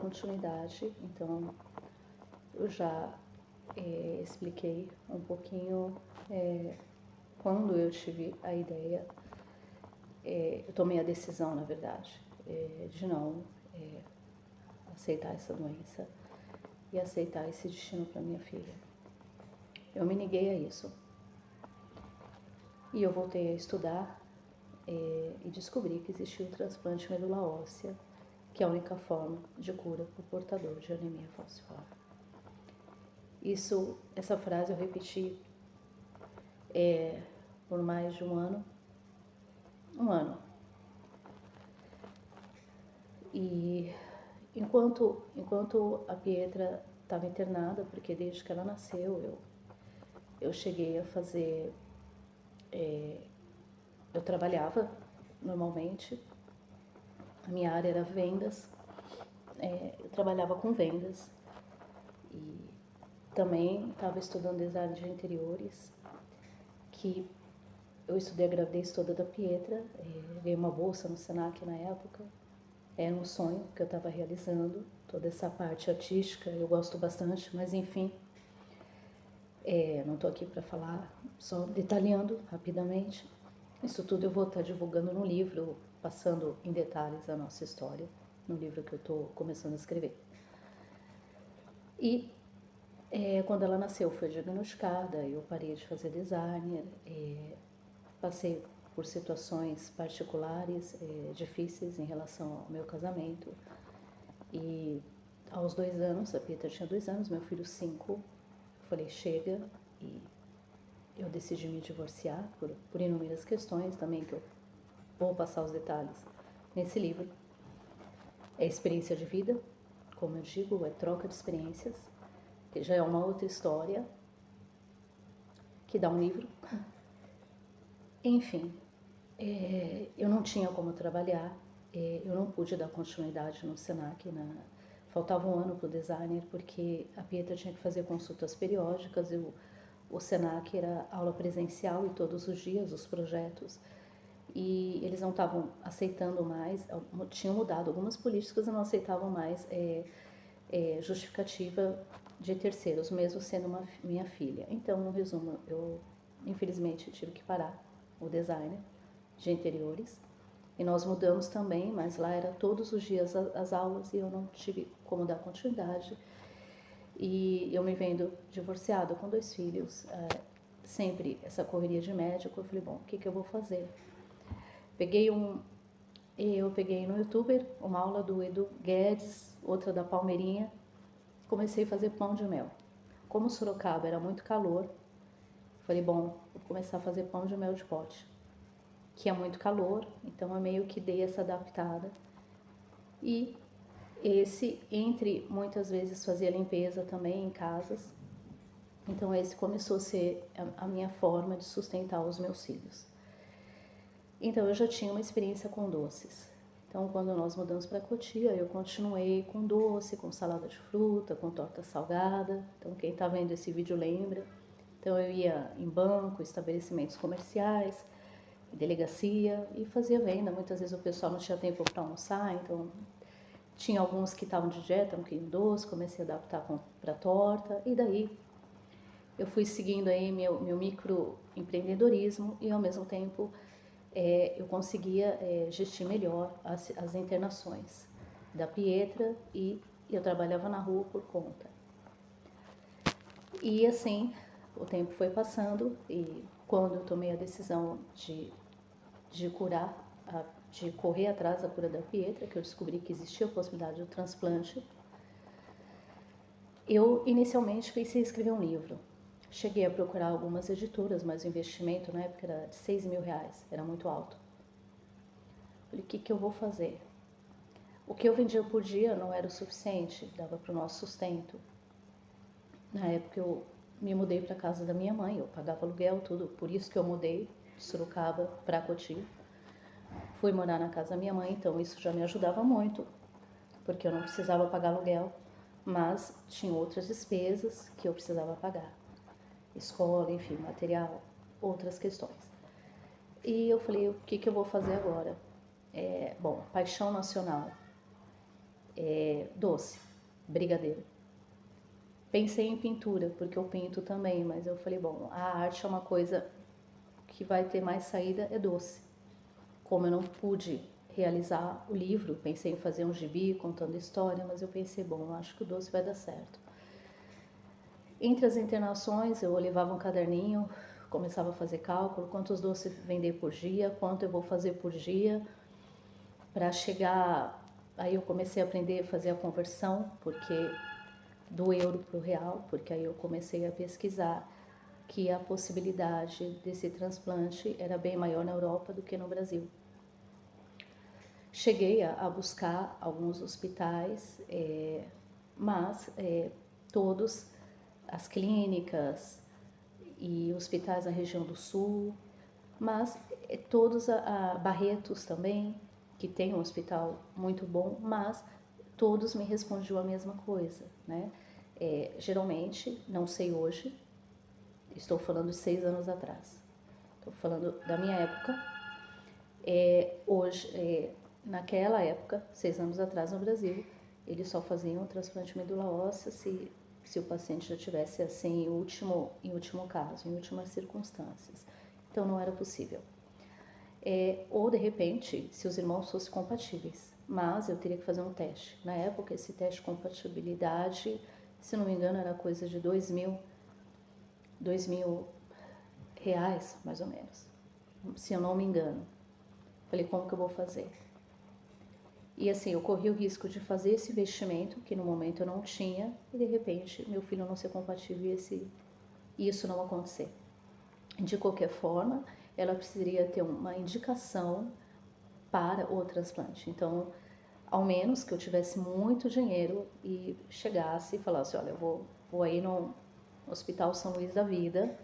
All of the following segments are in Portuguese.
continuidade, então eu já expliquei um pouquinho quando eu tive a ideia, eu tomei a decisão, na verdade, de não aceitar essa doença e aceitar esse destino para minha filha. Eu me neguei a isso. E eu voltei a estudar e descobri que existia o transplante de medula óssea, que é a única forma de cura para o portador de anemia falciforme. Essa frase eu repeti por mais de um ano. E enquanto a Pietra estava internada, porque desde que ela nasceu eu cheguei a fazer, eu trabalhava normalmente, a minha área era vendas, eu trabalhava com vendas e também estava estudando design de interiores, que eu estudei a gravidez toda da Pietra, ganhei uma bolsa no Senac na época, era um sonho que eu estava realizando, toda essa parte artística eu gosto bastante, mas enfim, não estou aqui para falar, só detalhando rapidamente. Isso tudo eu vou estar divulgando no livro, passando em detalhes a nossa história, no livro que eu estou começando a escrever. E quando ela nasceu, foi diagnosticada, eu parei de fazer designer, passei por situações particulares, difíceis em relação ao meu casamento. E aos 2 anos, a Pietra tinha 2 anos, meu filho 5, eu falei, chega, e eu decidi me divorciar por inúmeras questões também, que eu vou passar os detalhes nesse livro. É experiência de vida, como eu digo, é troca de experiências, que já é uma outra história, que dá um livro. Enfim, eu não tinha como trabalhar, eu não pude dar continuidade no Senac, faltava um ano para o designer, porque a Pietra tinha que fazer consultas periódicas, e o Senac era aula presencial e todos os dias os projetos, e eles não estavam aceitando mais, tinham mudado algumas políticas e não aceitavam mais justificativa de terceiros, mesmo sendo minha filha. Então, no resumo, eu infelizmente tive que parar o designer de interiores, e nós mudamos também, mas lá era todos os dias as aulas e eu não tive como dar continuidade. E eu me vendo divorciada com 2 filhos, sempre essa correria de médico, eu falei, bom, o que eu vou fazer? Eu peguei no YouTube uma aula do Edu Guedes, outra da Palmeirinha, comecei a fazer pão de mel. Como Sorocaba era muito calor, falei, bom, vou começar a fazer pão de mel de pote, que é muito calor, então eu meio que dei essa adaptada. E entre muitas vezes fazia limpeza também em casas, então esse começou a ser a minha forma de sustentar os meus filhos. Então eu já tinha uma experiência com doces. Então quando nós mudamos para Cotia, eu continuei com doce, com salada de fruta, com torta salgada. Então quem está vendo esse vídeo lembra. Então eu ia em banco, estabelecimentos comerciais, delegacia e fazia venda. Muitas vezes o pessoal não tinha tempo para almoçar, então tinha alguns que estavam de dieta, não queriam doce, comecei a adaptar para torta, e daí eu fui seguindo aí meu microempreendedorismo e ao mesmo tempo eu conseguia gestir melhor as internações da Pietra, e eu trabalhava na rua por conta. E assim o tempo foi passando, e quando eu tomei a decisão de curar, de correr atrás da cura da Pietra, que eu descobri que existia a possibilidade do transplante, eu inicialmente pensei em escrever um livro. Cheguei a procurar algumas editoras, mas o investimento na época era de R$6.000, era muito alto. Falei, o que eu vou fazer? O que eu vendia por dia não era o suficiente, dava para o nosso sustento. Na época eu me mudei para a casa da minha mãe, eu pagava aluguel, tudo, por isso que eu mudei de Sorocaba para Cotia. Fui morar na casa da minha mãe, então isso já me ajudava muito, porque eu não precisava pagar aluguel, mas tinha outras despesas que eu precisava pagar. Escola, enfim, material, outras questões. E eu falei, o que eu vou fazer agora? Bom, paixão nacional. doce, brigadeiro. Pensei em pintura, porque eu pinto também, mas eu falei, bom, a arte é uma coisa que vai ter mais saída, é doce. Como eu não pude realizar o livro, pensei em fazer um gibi contando história, mas eu pensei, bom, acho que o doce vai dar certo. Entre as internações, eu levava um caderninho, começava a fazer cálculo, quantos doces vender por dia, quanto eu vou fazer por dia, para chegar... Aí eu comecei a aprender a fazer a conversão, porque do euro para o real, porque aí eu comecei a pesquisar que a possibilidade desse transplante era bem maior na Europa do que no Brasil. Cheguei a buscar alguns hospitais, mas todos, as clínicas e hospitais na região do sul, mas todos a Barretos também, que tem um hospital muito bom, mas todos me respondiam a mesma coisa, né? Geralmente, não sei hoje, estou falando de 6 anos atrás, estou falando da minha época, hoje, naquela época, 6 anos atrás no Brasil, eles só faziam transplante de medula óssea se o paciente já tivesse assim em último caso, em últimas circunstâncias. Então não era possível. Ou de repente, se os irmãos fossem compatíveis, mas eu teria que fazer um teste. Na época, esse teste de compatibilidade, se não me engano, era coisa de R$ 2.000, mais ou menos, se eu não me engano. Falei, como que eu vou fazer? E assim, eu corri o risco de fazer esse investimento, que no momento eu não tinha, e de repente meu filho não ser compatível e isso não acontecer. De qualquer forma, ela precisaria ter uma indicação para o transplante. Então, ao menos que eu tivesse muito dinheiro e chegasse e falasse, olha, eu vou aí no Hospital São Luís da Vida,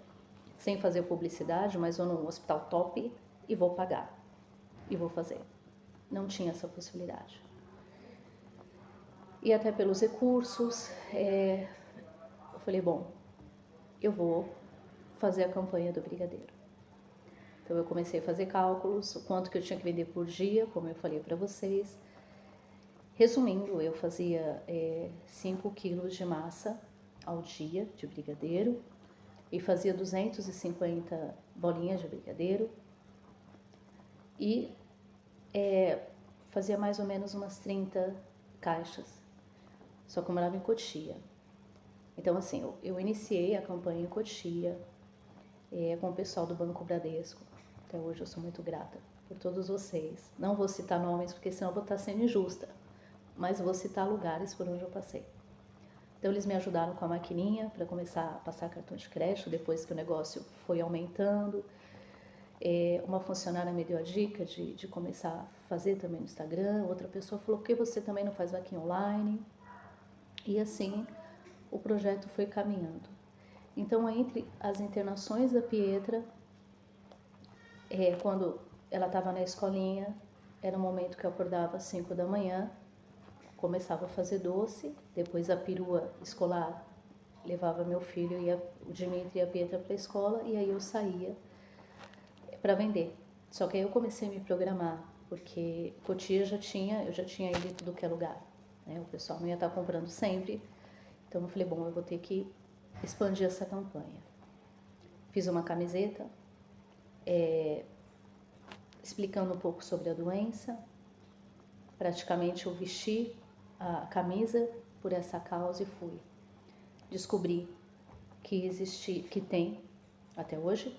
sem fazer publicidade, mas vou num hospital top e vou pagar. E vou fazer. Não tinha essa possibilidade. E até pelos recursos, eu falei, bom, eu vou fazer a campanha do brigadeiro. Então eu comecei a fazer cálculos, o quanto que eu tinha que vender por dia, como eu falei para vocês. Resumindo, eu fazia 5 quilos de massa ao dia de brigadeiro e fazia 250 bolinhas de brigadeiro e fazia mais ou menos umas 30 caixas, só que eu morava em Cotia. Então assim, eu iniciei a campanha em Cotia com o pessoal do Banco Bradesco. Até hoje eu sou muito grata por todos vocês. Não vou citar nomes porque senão eu vou estar sendo injusta, mas vou citar lugares por onde eu passei. Então eles me ajudaram com a maquininha para começar a passar cartão de crédito, depois que o negócio foi aumentando. Uma funcionária me deu a dica de começar a fazer também no Instagram, outra pessoa falou, por que você também não faz vaquinha online? E assim o projeto foi caminhando. Então, entre as internações da Pietra, quando ela estava na escolinha, era um momento que eu acordava às 5 da manhã, começava a fazer doce, depois a perua escolar levava meu filho, o Dimitri e a Pietra para a escola, e aí eu saía para vender. Só que aí eu comecei a me programar, porque Cotia eu já tinha ido em tudo que é lugar, né? O pessoal não ia estar comprando sempre, então eu falei, bom, eu vou ter que expandir essa campanha. Fiz uma camiseta explicando um pouco sobre a doença. Praticamente eu vesti a camisa por essa causa e fui. Descobri que tem até hoje,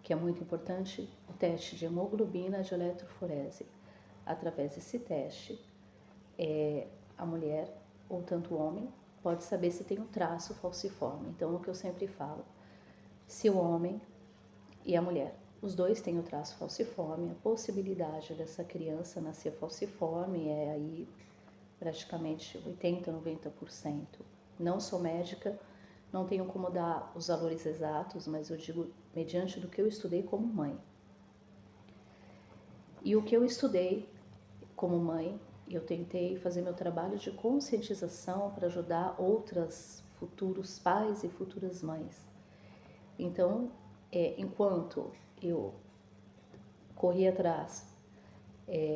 que é muito importante, o teste de hemoglobina de eletroforese. Através desse teste, a mulher, ou tanto o homem, pode saber se tem um traço falciforme. Então, o que eu sempre falo, se o homem e a mulher, os dois têm o traço falciforme, a possibilidade dessa criança nascer falciforme é aí praticamente 80%, 90%. Não sou médica, não tenho como dar os valores exatos, mas eu digo mediante do que eu estudei como mãe. E o que eu estudei como mãe, eu tentei fazer meu trabalho de conscientização para ajudar outras futuros pais e futuras mães. Então, enquanto eu corri atrás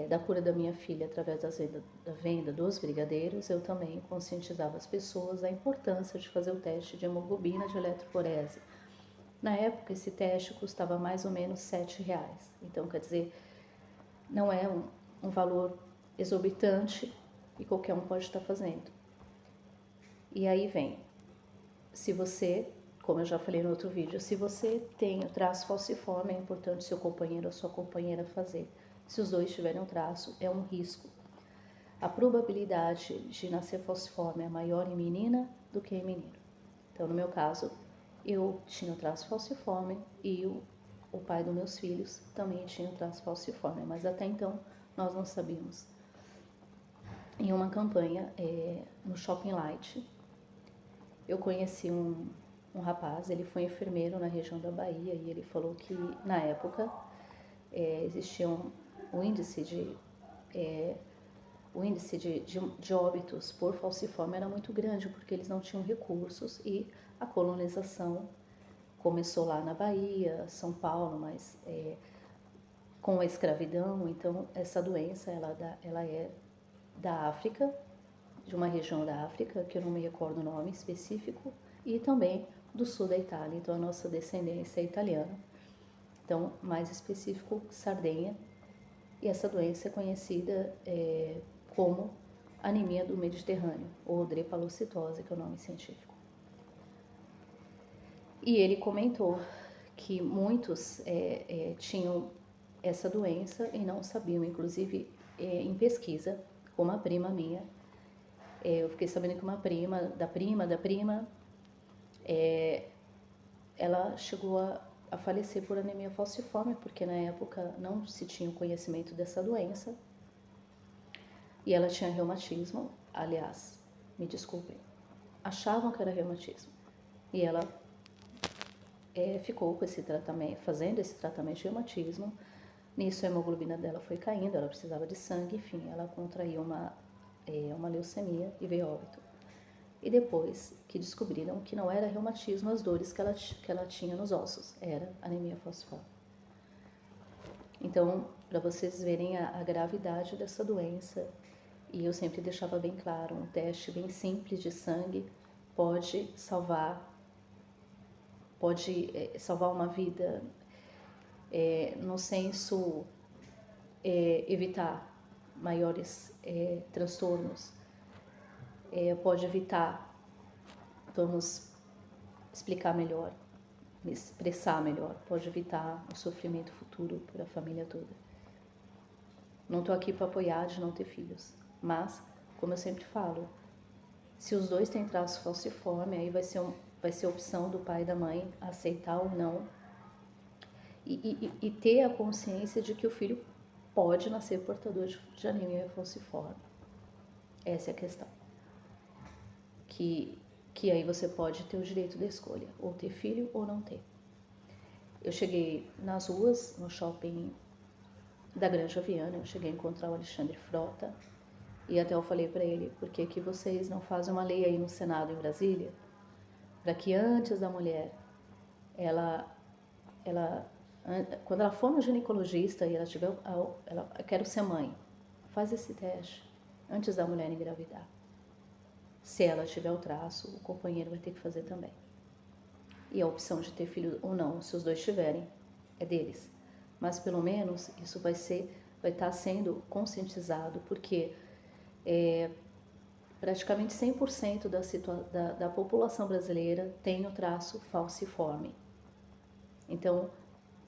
da cura da minha filha através da venda dos brigadeiros, eu também conscientizava as pessoas da importância de fazer o teste de hemoglobina de eletroforese. Na época, esse teste custava mais ou menos R$ 7. Então, quer dizer, não é um valor exorbitante e qualquer um pode estar fazendo. E aí vem, se você, como eu já falei no outro vídeo, se você tem o traço falciforme, é importante seu companheiro ou sua companheira fazer. Se os dois tiverem um traço, é um risco. A probabilidade de nascer falciforme é maior em menina do que em menino. Então, no meu caso, eu tinha o traço falciforme e o pai dos meus filhos também tinha o traço falciforme, mas até então nós não sabíamos. Em uma campanha no Shopping Light, eu conheci um rapaz, ele foi enfermeiro na região da Bahia e ele falou que na época existia um índice de óbitos por falciforme era muito grande porque eles não tinham recursos e a colonização começou lá na Bahia, São Paulo, mas com a escravidão, então essa doença ela é da África, de uma região da África, que eu não me recordo o nome específico, e também do sul da Itália, então a nossa descendência é italiana. Então, mais específico, Sardenha, e essa doença é conhecida como anemia do Mediterrâneo, ou drepalocitose, que é o nome científico. E ele comentou que muitos tinham essa doença e não sabiam, inclusive em pesquisa, com uma prima minha, eu fiquei sabendo que uma prima, ela chegou a falecer por anemia falciforme, porque na época não se tinha o conhecimento dessa doença. E ela tinha reumatismo, aliás, me desculpem, achavam que era reumatismo. E ela ficou com esse tratamento, fazendo esse tratamento de reumatismo. Nisso a hemoglobina dela foi caindo, ela precisava de sangue, enfim, ela contraiu uma leucemia e veio a óbito. E depois que descobriram que não era reumatismo as dores que ela tinha nos ossos, era anemia falciforme. Então, para vocês verem a gravidade dessa doença, e eu sempre deixava bem claro, um teste bem simples de sangue pode salvar uma vida, no senso evitar maiores transtornos, pode evitar, vamos explicar melhor, me expressar melhor, pode evitar o sofrimento futuro para a família toda. Não estou aqui para apoiar de não ter filhos, mas, como eu sempre falo, se os dois têm traço falciforme, aí vai ser a opção do pai e da mãe aceitar ou não e ter a consciência de que o filho pode nascer portador de anemia falciforme. Essa é a questão. Que aí você pode ter o direito da escolha, ou ter filho ou não ter. Eu cheguei nas ruas, no shopping da Granja Viana, eu cheguei a encontrar o Alexandre Frota, e até eu falei para ele, por que vocês não fazem uma lei aí no Senado em Brasília, para que antes da mulher, quando ela for no ginecologista e ela tiver, eu quero ser mãe, faz esse teste antes da mulher engravidar. Se ela tiver o traço, o companheiro vai ter que fazer também. E a opção de ter filho ou não, se os dois tiverem, é deles. Mas pelo menos isso vai estar sendo conscientizado, porque praticamente 100% da população brasileira tem o traço falciforme. Então,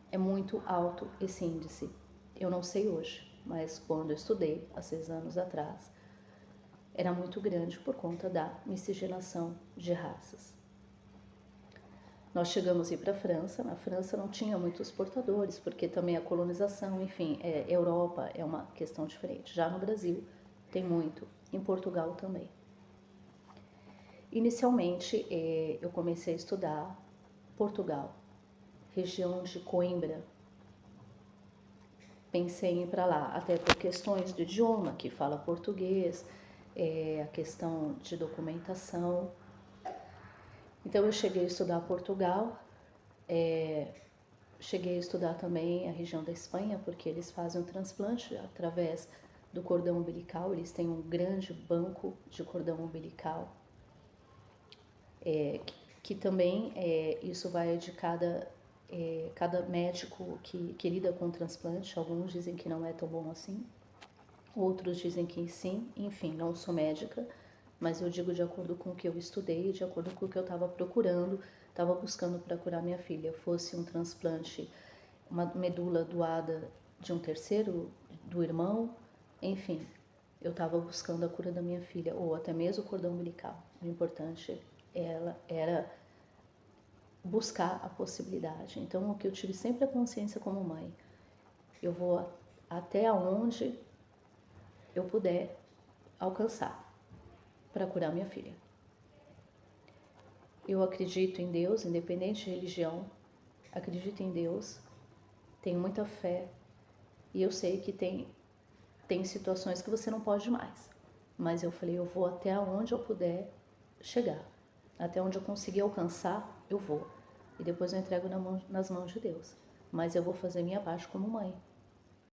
é muito alto esse índice. Eu não sei hoje, mas quando eu estudei, há 6 anos atrás, era muito grande por conta da miscigenação de raças. Nós chegamos a ir para a França. Na França não tinha muitos portadores, porque também a colonização, enfim, Europa é uma questão diferente. Já no Brasil tem muito, em Portugal também. Inicialmente, eu comecei a estudar Portugal, região de Coimbra. Pensei em ir para lá, até por questões de idioma, que fala português, a questão de documentação. Então eu cheguei a estudar Portugal, cheguei a estudar também a região da Espanha, porque eles fazem um transplante através do cordão umbilical, eles têm um grande banco de cordão umbilical, que também isso vai de cada médico que lida com o transplante. Alguns dizem que não é tão bom assim, outros dizem que sim. Enfim, não sou médica, mas eu digo de acordo com o que eu estudei, de acordo com o que eu estava procurando, estava buscando para curar minha filha. Fosse um transplante, uma medula doada de um terceiro, do irmão, enfim, eu estava buscando a cura da minha filha, ou até mesmo o cordão umbilical. O importante era buscar a possibilidade. Então, o que eu tive sempre a consciência como mãe, eu vou até onde eu puder alcançar para curar minha filha. Eu acredito em Deus, independente de religião, acredito em Deus, tenho muita fé e eu sei que tem situações que você não pode mais. Mas eu falei, eu vou até onde eu puder chegar, até onde eu conseguir alcançar, eu vou. E depois eu entrego nas mãos de Deus. Mas eu vou fazer minha parte como mãe.